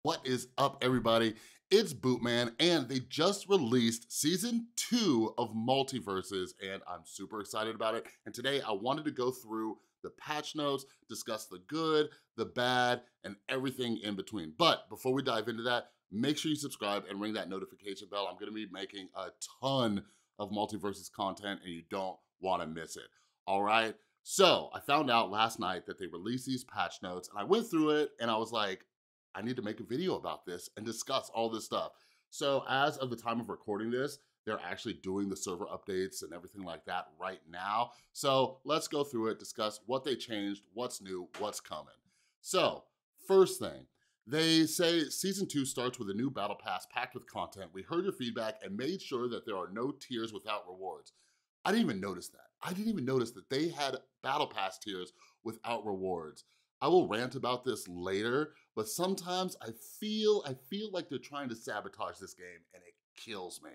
What is up, everybody? It's Bootman, and they just released season 2 of Multiversus, and I'm super excited about it. And today I wanted to go through the patch notes, discuss the good, the bad, and everything in between. But before we dive into that, make sure you subscribe and ring that notification bell. I'm gonna be making a ton of Multiversus content, and you don't wanna miss it, all right? So I found out last night that they released these patch notes, and I went through it, and I was like, I need to make a video about this and discuss all this stuff. So as of the time of recording this, they're actually doing the server updates and everything like that right now. So let's go through it, discuss what they changed, what's new, what's coming. So first thing, they say season 2 starts with a new battle pass packed with content. We heard your feedback and made sure that there are no tiers without rewards. I didn't even notice that. I didn't even notice that they had battle pass tiers without rewards. I will rant about this later, but sometimes I feel like they're trying to sabotage this game and it kills me.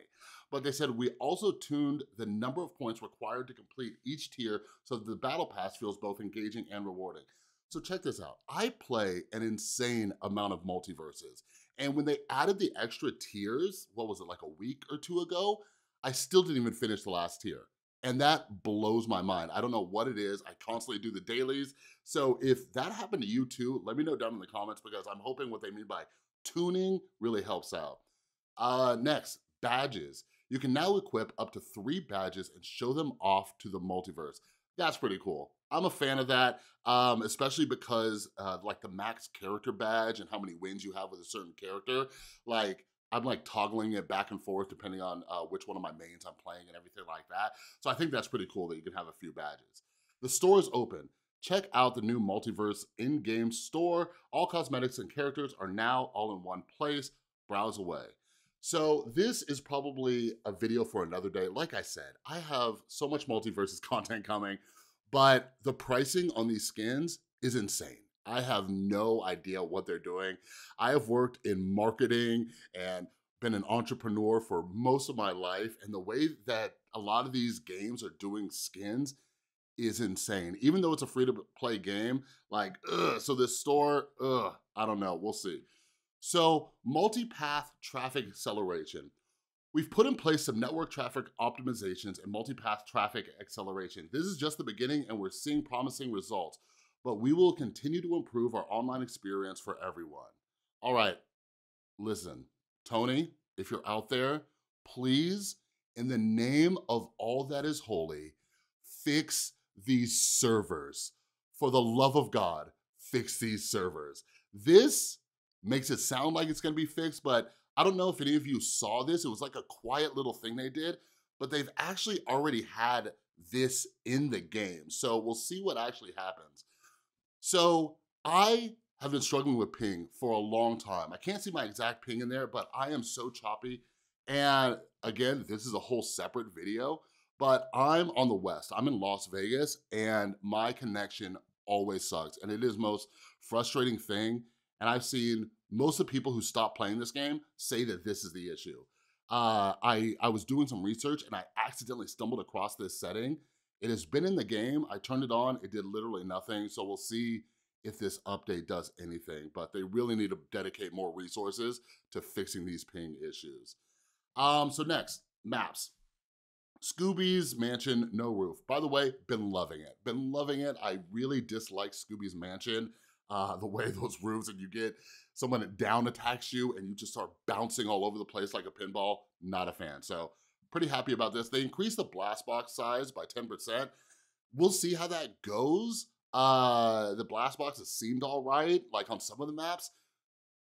But they said we also tuned the number of points required to complete each tier so that the battle pass feels both engaging and rewarding. So check this out. I play an insane amount of Multiverses, and when they added the extra tiers, what was it, like a week or two ago, I still didn't even finish the last tier. And that blows my mind. I don't know what it is. I constantly do the dailies. So if that happened to you too, let me know down in the comments, because I'm hoping what they mean by tuning really helps out. Next, badges. You can now equip up to 3 badges and show them off to the multiverse. That's pretty cool. I'm a fan of that, especially because like the max character badge and how many wins you have with a certain character, like I'm like toggling it back and forth depending on which one of my mains I'm playing and everything like that. So I think that's pretty cool that you can have a few badges. The store is open. Check out the new Multiverse in-game store. All cosmetics and characters are now all in one place. Browse away. So this is probably a video for another day. Like I said, I have so much Multiversus content coming, but the pricing on these skins is insane. I have no idea what they're doing. I have worked in marketing and been an entrepreneur for most of my life, and the way that a lot of these games are doing skins is insane. Even though it's a free-to-play game, like, so this store, I don't know, we'll see. So, multipath traffic acceleration. We've put in place some network traffic optimizations and multipath traffic acceleration. This is just the beginning, and we're seeing promising results, but we will continue to improve our online experience for everyone. All right, listen, Tony, if you're out there, please, in the name of all that is holy, fix these servers. For the love of God, fix these servers. This makes it sound like it's gonna be fixed, but I don't know if any of you saw this. It was like a quiet little thing they did, but they've actually already had this in the game. So we'll see what actually happens. So I have been struggling with ping for a long time. I can't see my exact ping in there, but I am so choppy. And again, this is a whole separate video, but I'm on the West. I'm in Las Vegas, and my connection always sucks. And it is the most frustrating thing. And I've seen most of the people who stop playing this game say that this is the issue. I was doing some research and I accidentally stumbled across this setting. It has been in the game. I turned it on. It did literally nothing. So we'll see if this update does anything, but they really need to dedicate more resources to fixing these ping issues. So next, maps. Scooby's Mansion, no roof. By the way, been loving it. Been loving it. I really dislike Scooby's Mansion. The way those roofs, and you get someone that down attacks you and you just start bouncing all over the place like a pinball, not a fan. So pretty happy about this. They increased the blast box size by 10%. We'll see how that goes. The blast boxes seemed all right. Like on some of the maps,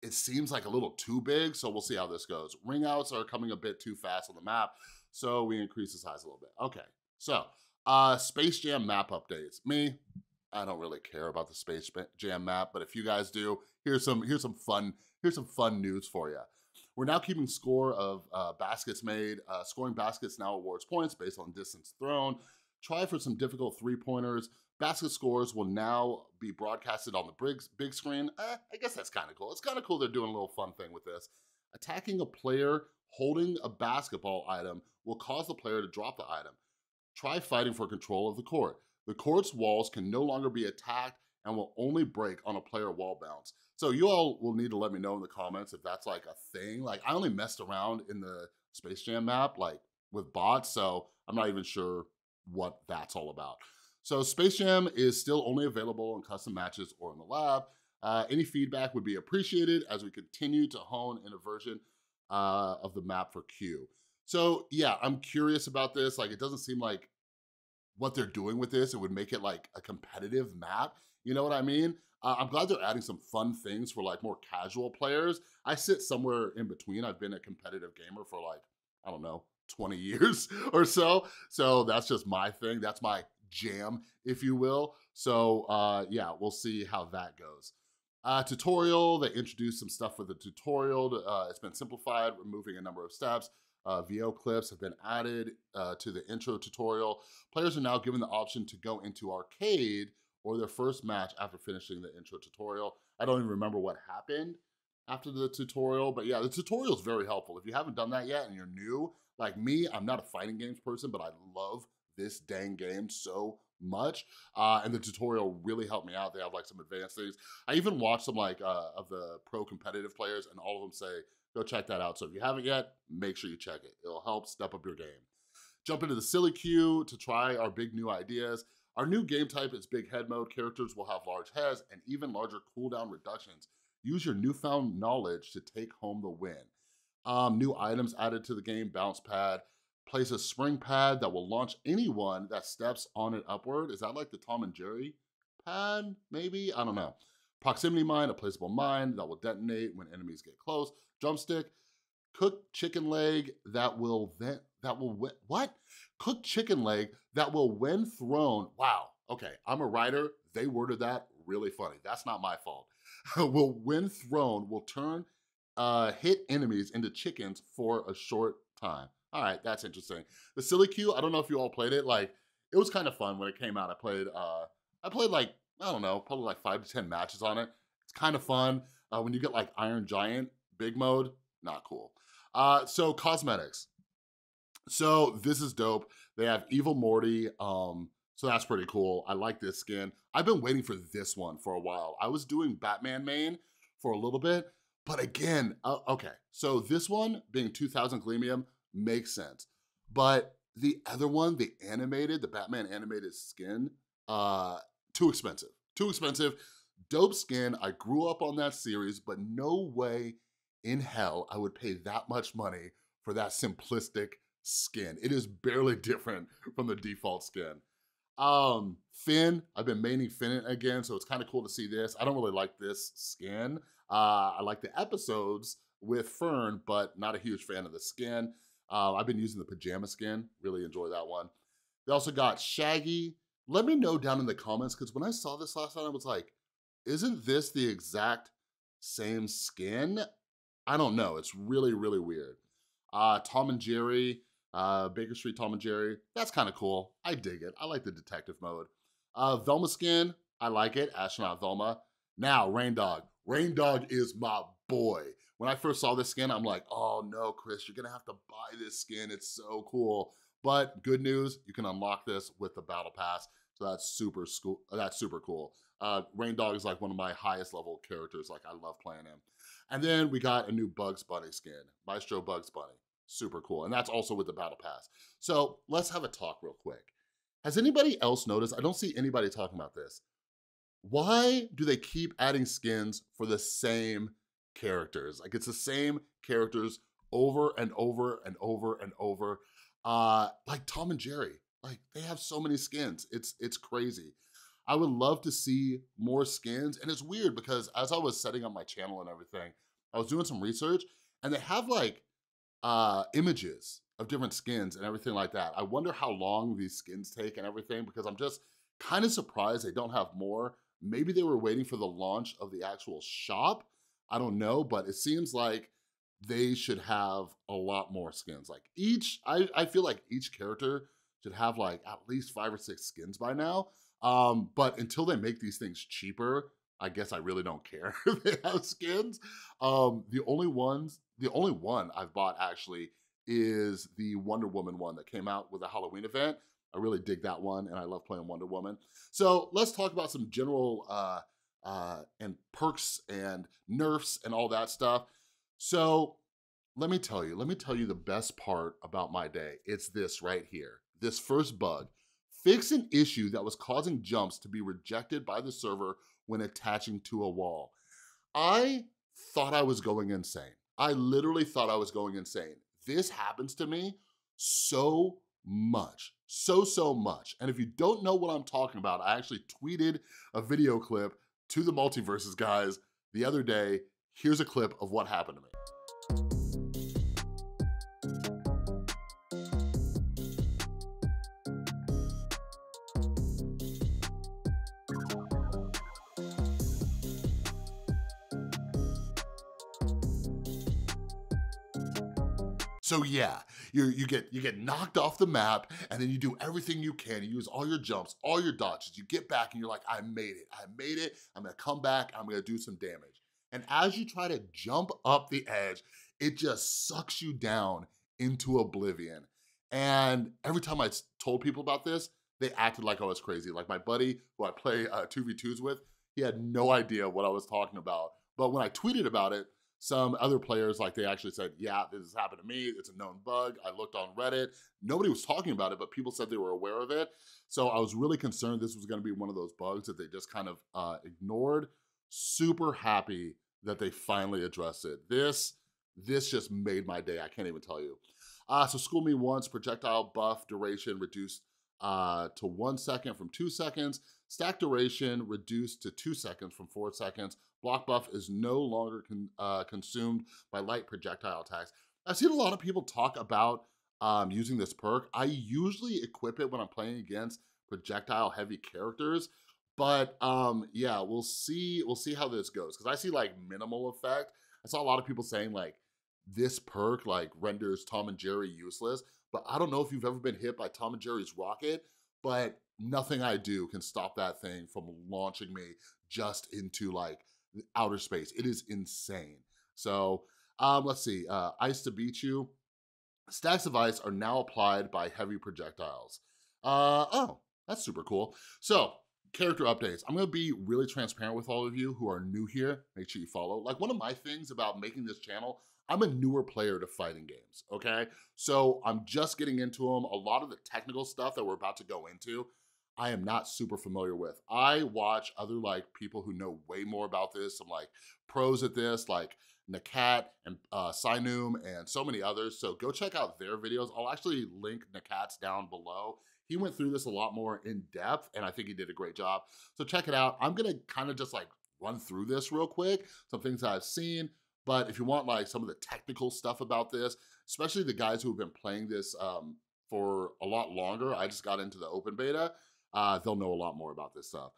it seems like a little too big, so we'll see how this goes. Ring outs are coming a bit too fast on the map, so we increase the size a little bit. Okay, so Space Jam map updates. I don't really care about the Space Jam map, but if you guys do, here's some fun news for you. We're now keeping score of baskets made. Scoring baskets now awards points based on distance thrown. Try for some difficult 3-pointers. Basket scores will now be broadcasted on the big screen. I guess that's kind of cool. It's kind of cool they're doing a little fun thing with this. Attacking a player holding a basketball item will cause the player to drop the item. Try fighting for control of the court. The court's walls can no longer be attacked and will only break on a player wall bounce. So you all will need to let me know in the comments if that's like a thing. Like I only messed around in the Space Jam map like with bots, so I'm not even sure what that's all about. So Space Jam is still only available in custom matches or in the lab. Any feedback would be appreciated as we continue to hone in a version of the map for Q. So yeah, I'm curious about this. Like it doesn't seem like what they're doing with this, it would make it like a competitive map. You know what I mean? I'm glad they're adding some fun things for like more casual players. I sit somewhere in between. I've been a competitive gamer for like, I don't know, 20 years or so. So that's just my thing. That's my jam, if you will. So yeah, we'll see how that goes. Tutorial, they introduced some stuff for the tutorial. It's been simplified, removing a number of steps. VO clips have been added to the intro tutorial. Players are now given the option to go into arcade or their first match after finishing the intro tutorial. I don't even remember what happened after the tutorial, but yeah, the tutorial is very helpful. If you haven't done that yet and you're new, like me, I'm not a fighting games person, but I love this dang game so much. And the tutorial really helped me out. They have like some advanced things. I even watched some like of the pro competitive players and all of them say, go check that out. So if you haven't yet, make sure you check it. It'll help step up your game. Jump into the silly queue to try our big new ideas. Our new game type is big head mode. Characters will have large heads and even larger cooldown reductions. Use your newfound knowledge to take home the win. New items added to the game, bounce pad. Place a spring pad that will launch anyone that steps on it upward. Is that like the Tom and Jerry pad, maybe? I don't know. Proximity mine, a placeable mine that will detonate when enemies get close. Drumstick, cooked chicken leg that will Cooked chicken leg that will, when thrown, wow, okay, I'm a writer, they worded that really funny. That's not my fault. When thrown, will turn hit enemies into chickens for a short time. All right, that's interesting. The silly queue, I don't know if you all played it. Like, it was kind of fun when it came out. I played like, I don't know, probably like 5 to 10 matches on it. It's kind of fun. When you get like Iron Giant, big mode, not cool. So cosmetics. So this is dope. They have Evil Morty, so that's pretty cool. I like this skin. I've been waiting for this one for a while. I was doing Batman main for a little bit, but again, okay. So this one, being 2000 Gleamium, makes sense. But the other one, the Batman animated skin, too expensive. Too expensive. Dope skin. I grew up on that series, but no way in hell I would pay that much money for that simplistic skin. It is barely different from the default skin. Finn, I've been maining Finn again, so it's kind of cool to see this. I don't really like this skin. I like the episodes with Fern, but not a huge fan of the skin. I've been using the pajama skin, really enjoy that one. They also got Shaggy. Let me know down in the comments, because when I saw this last time, I was like, isn't this the exact same skin? I don't know, it's really, really weird. Tom and Jerry, Baker Street Tom and Jerry, that's kind of cool. I dig it, I like the detective mode. Velma skin, I like it, Astronaut Velma. Now, Rain Dog. Rain Dog is my boy. When I first saw this skin, I'm like, oh no, Chris, you're gonna have to buy this skin, it's so cool. But good news, you can unlock this with the Battle Pass, so that's super cool. Rain Dog is like one of my highest level characters, like I love playing him. And then we got a new Bugs Bunny skin, Maestro Bugs Bunny, super cool. And that's also with the Battle Pass. So let's have a talk real quick. Has anybody else noticed, I don't see anybody talking about this, why do they keep adding skins for the same characters? Like it's the same characters over and over and over and over. Like Tom and Jerry, like they have so many skins, it's crazy. I would love to see more skins, and it's weird because as I was setting up my channel and everything, I was doing some research, and they have like images of different skins and everything like that. I wonder how long these skins take and everything, because I'm just kind of surprised they don't have more. Maybe they were waiting for the launch of the actual shop. I don't know, but it seems like they should have a lot more skins. Like I feel like each character should have like at least 5 or 6 skins by now. But until they make these things cheaper, I guess I really don't care if they have skins. The only one I've bought actually is the Wonder Woman one that came out with a Halloween event. I really dig that one, and I love playing Wonder Woman. So let's talk about some general and perks and nerfs and all that stuff. So let me tell you the best part about my day. It's this right here. This first bug. Fix an issue that was causing jumps to be rejected by the server when attaching to a wall. I thought I was going insane. I literally thought I was going insane. This happens to me so much, so much. And if you don't know what I'm talking about, I actually tweeted a video clip to the Multiversus guys the other day. Here's a clip of what happened to me. So yeah, you get knocked off the map, and then you do everything you can. You use all your jumps, all your dodges. You get back and you're like, I made it. I'm gonna come back, I'm gonna do some damage. And as you try to jump up the edge, it just sucks you down into oblivion. And every time I told people about this, they acted like I was crazy. Like my buddy, who I play 2v2s with, he had no idea what I was talking about. But when I tweeted about it, some other players, like they actually said, yeah, this has happened to me. It's a known bug. I looked on Reddit. Nobody was talking about it, but people said they were aware of it. So I was really concerned this was gonna be one of those bugs that they just kind of ignored. Super happy that they finally addressed it. This just made my day. I can't even tell you. So School Me Once, projectile buff duration reduced to 1 second from 2 seconds. Stack duration reduced to 2 seconds from 4 seconds. Block buff is no longer consumed by light projectile attacks. I've seen a lot of people talk about using this perk. I usually equip it when I'm playing against projectile heavy characters, but yeah, we'll see how this goes, because I see like minimal effect. I saw a lot of people saying like this perk like renders Tom and Jerry useless, but I don't know if you've ever been hit by Tom and Jerry's rocket, but nothing I do can stop that thing from launching me just into like outer space. It is insane. So let's see, Ice to Beat You. Stacks of ice are now applied by heavy projectiles. Oh, that's super cool. So character updates. I'm gonna be really transparent with all of you who are new here. Make sure you follow. Like, one of my things about making this channel, I'm a newer player to fighting games, okay? So I'm just getting into them. A lot of the technical stuff that we're about to go into, I am not super familiar with. I watch other like people who know way more about this, some like pros at this, like Nakat and Sinum and so many others. So go check out their videos. I'll actually link Nakat's down below. He went through this a lot more in depth, and I think he did a great job. So check it out. I'm gonna kind of just like run through this real quick, some things that I've seen, but if you want like some of the technical stuff about this, especially the guys who have been playing this for a lot longer, I just got into the open beta, they'll know a lot more about this stuff.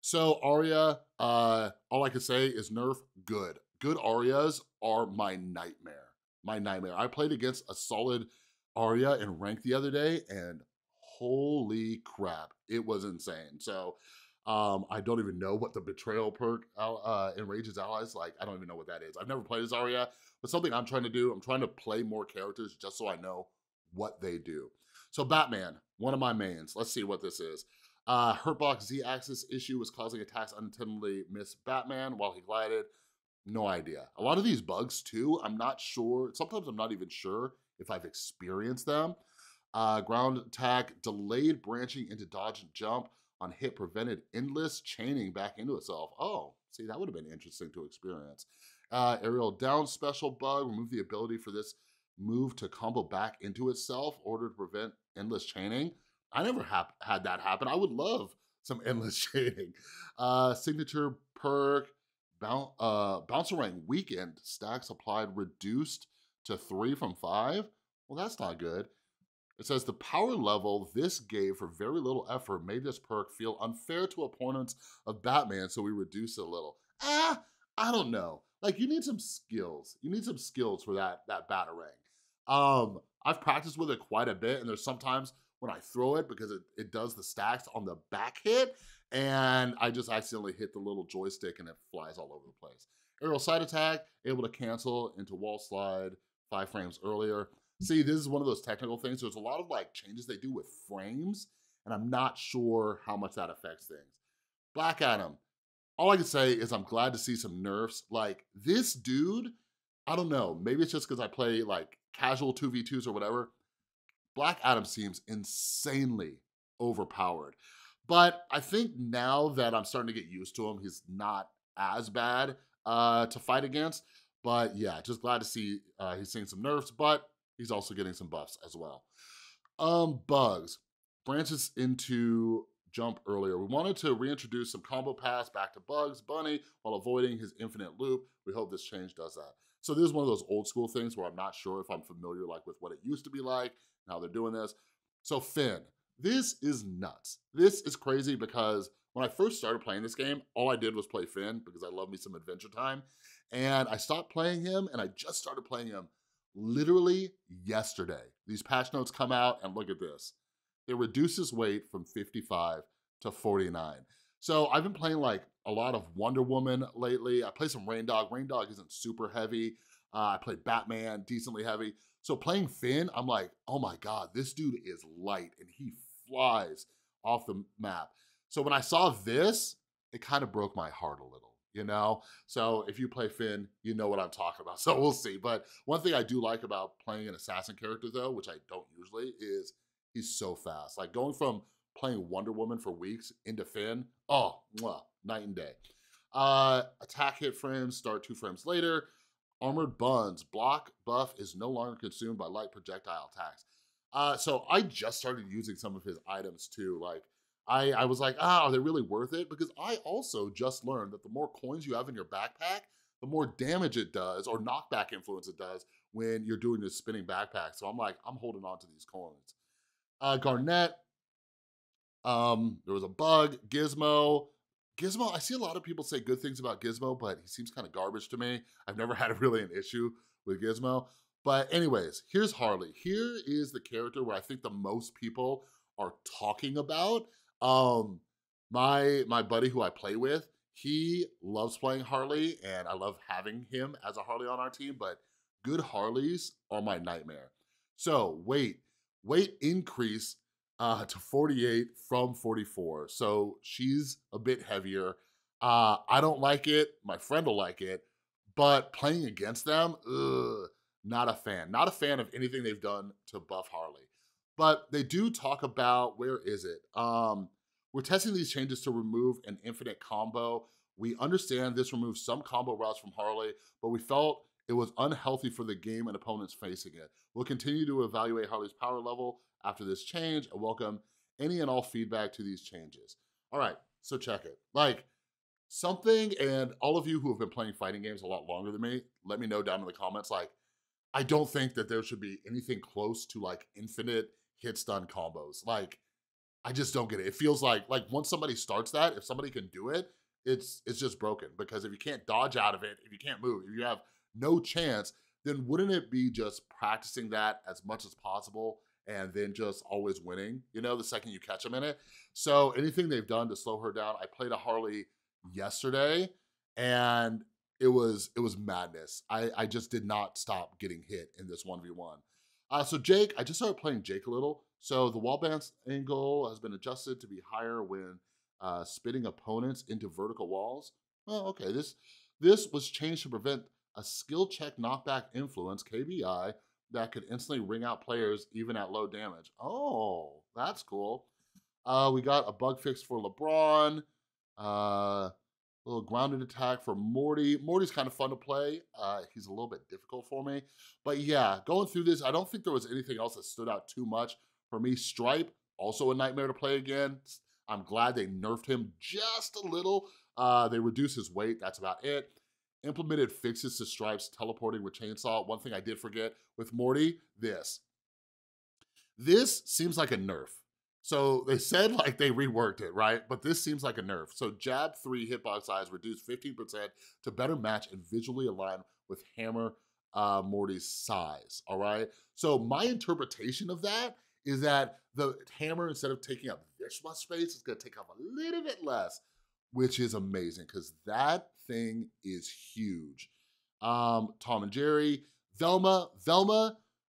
So Arya, all I can say is nerf good. Good Aryas are my nightmare. My nightmare. I played against a solid Arya in rank the other day, and holy crap, it was insane. So I don't even know what the betrayal perk enrages allies, like I don't even know what that is. I've never played as Arya, but something I'm trying to do, I'm trying to play more characters just so I know what they do. So Batman, one of my mains. Let's see what this is. Hurtbox Z-axis issue was causing attacks unintentionally miss Batman while he glided. No idea. A lot of these bugs too, I'm not sure. Sometimes I'm not even sure if I've experienced them. Ground attack, delayed branching into dodge and jump on hit prevented endless chaining back into itself. Oh, see, that would have been interesting to experience. Aerial down special bug, remove the ability for this move to combo back into itself, order to prevent endless chaining. I never had that happen. I would love some endless chaining. Signature perk, bounce rank weakened, stacks applied reduced to 3 from 5. Well, that's not good. It says the power level this gave for very little effort made this perk feel unfair to opponents of Batman, so we reduced it a little. I don't know. Like, you need some skills. You need some skills for that Batarang. I've practiced with it quite a bit, and there's sometimes when I throw it, because it does the stacks on the back hit, and I just accidentally hit the little joystick and it flies all over the place. Aerial side attack, able to cancel into wall slide 5 frames earlier. See, this is one of those technical things. There's a lot of like changes they do with frames, and I'm not sure how much that affects things. Black Adam, all I can say is I'm glad to see some nerfs. Like, this dude, I don't know, maybe it's just because I play like casual 2v2s or whatever. Black Adam seems insanely overpowered. But I think now that I'm starting to get used to him, he's not as bad to fight against. But yeah, just glad to see he's seeing some nerfs, but he's also getting some buffs as well. Bugs. Branches into Jump earlier. We wanted to reintroduce some combo paths back to Bugs Bunny while avoiding his infinite loop. We hope this change does that. So this is one of those old school things where I'm not sure if I'm familiar like with what it used to be like and how they're doing this. So Finn, this is nuts. This is crazy because when I first started playing this game, all I did was play Finn because I love me some Adventure Time. And I stopped playing him and I just started playing him literally yesterday. These patch notes come out and look at this. It reduces weight from 55 to 49. So I've been playing like a lot of Wonder Woman lately. I play some Rain Dog. Rain Dog isn't super heavy. I played Batman, decently heavy. So playing Finn, I'm like, oh my God, this dude is light and he flies off the map. So when I saw this, it kind of broke my heart a little, you know? So if you play Finn, you know what I'm talking about. So we'll see. But one thing I do like about playing an assassin character though, which I don't usually, is he's so fast. Like going from playing Wonder Woman for weeks into Finn, oh, mwah, night and day. Attack hit frames start 2 frames later. Armored Buns, block buff is no longer consumed by light projectile attacks. So I just started using some of his items too. Like I was like, are they really worth it? Because I also just learned that the more coins you have in your backpack, the more damage it does or knockback influence it does when you're doing this spinning backpack. So I'm like, I'm holding on to these coins. Garnett, there was a bug. Gizmo, I see a lot of people say good things about Gizmo, but he seems kind of garbage to me. I've never had really an issue with Gizmo. But anyways, here's Harley. Here is the character where I think the most people are talking about. My buddy who I play with, he loves playing Harley, and I love having him as a Harley on our team, but good Harleys are my nightmare. So weight increase to 48 from 44. So she's a bit heavier. I don't like it. My friend will like it. But playing against them, not a fan. Not a fan of anything they've done to buff Harley. But they do talk about, where is it? We're testing these changes to remove an infinite combo. We understand this removes some combo routes from Harley, but we felt it was unhealthy for the game and opponents facing it. We'll continue to evaluate Harley's power level after this change and welcome any and all feedback to these changes. All right, so check it. Like something, and all of you who have been playing fighting games a lot longer than me, let me know down in the comments, like, I don't think that there should be anything close to like infinite hit stun combos. Like, I just don't get it. It feels like once somebody starts that, if somebody can do it, it's just broken. Because if you can't dodge out of it, if you can't move, if you have no chance, then wouldn't it be just practicing that as much as possible and then just always winning, you know, the second you catch them in it? So anything they've done to slow her down. I played a Harley yesterday and it was madness. I just did not stop getting hit in this 1v1. So Jake, I just started playing Jake a little. So the wall bounce angle has been adjusted to be higher when spitting opponents into vertical walls. Oh, okay, this was changed to prevent a skill check knockback influence, KBI, that could instantly ring out players even at low damage. Oh, that's cool. We got a bug fix for LeBron. A little grounded attack for Morty. Morty's kind of fun to play. He's a little bit difficult for me. But yeah, going through this, I don't think there was anything else that stood out too much for me. Stripe, also a nightmare to play again. I'm glad they nerfed him just a little. They reduced his weight, that's about it. Implemented fixes to Stripe's teleporting with Chainsaw. One thing I did forget with Morty, this. This seems like a nerf. So they said like they reworked it, right? But this seems like a nerf. So jab 3 hitbox size reduced 15% to better match and visually align with Hammer Morty's size, all right? So my interpretation of that is that the hammer, instead of taking up this much space, is gonna take up a little bit less, which is amazing because that thing is huge. Tom and Jerry, Velma,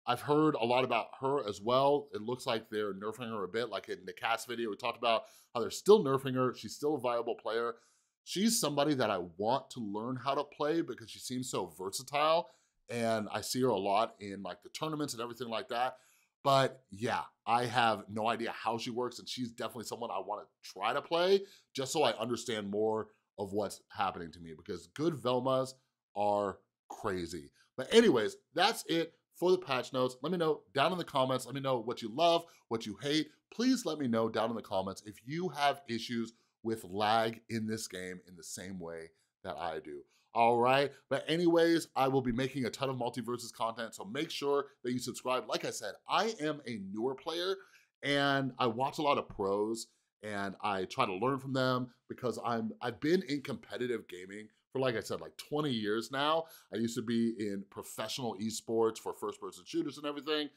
I've heard a lot about her as well. It looks like they're nerfing her a bit, like in the cast video, we talked about how they're still nerfing her. She's still a viable player. She's somebody that I want to learn how to play because she seems so versatile, and I see her a lot in like the tournaments and everything like that. But yeah, I have no idea how she works, and she's definitely someone I wanna try to play just so I understand more of what's happening to me, because good Velmas are crazy. But anyways, that's it for the patch notes. Let me know down in the comments. Let me know what you love, what you hate. Please let me know down in the comments if you have issues with lag in this game in the same way that I do. All right, but anyways, I will be making a ton of Multiversus content, so make sure that you subscribe. Like I said, I am a newer player, and I watch a lot of pros, and I try to learn from them because I've been in competitive gaming for, like I said, like 20 years now. I used to be in professional esports for first-person shooters and everything,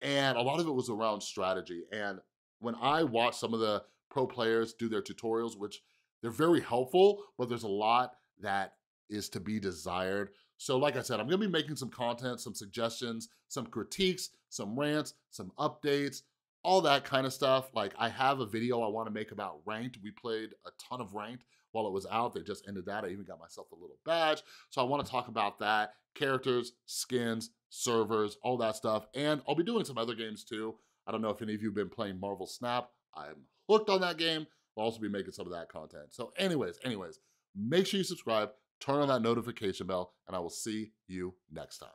and a lot of it was around strategy. And when I watch some of the pro players do their tutorials, which they're very helpful, but there's a lot that is to be desired. So like I said, I'm gonna be making some content, some suggestions, some critiques, some rants, some updates, all that kind of stuff. Like I have a video I wanna make about ranked. We played a ton of ranked while it was out. They just ended that. I even got myself a little badge. So I wanna talk about that, characters, skins, servers, all that stuff. And I'll be doing some other games too. I don't know if any of you have been playing Marvel Snap. I'm hooked on that game. I'll also be making some of that content. So anyways, make sure you subscribe, turn on that notification bell, and I will see you next time.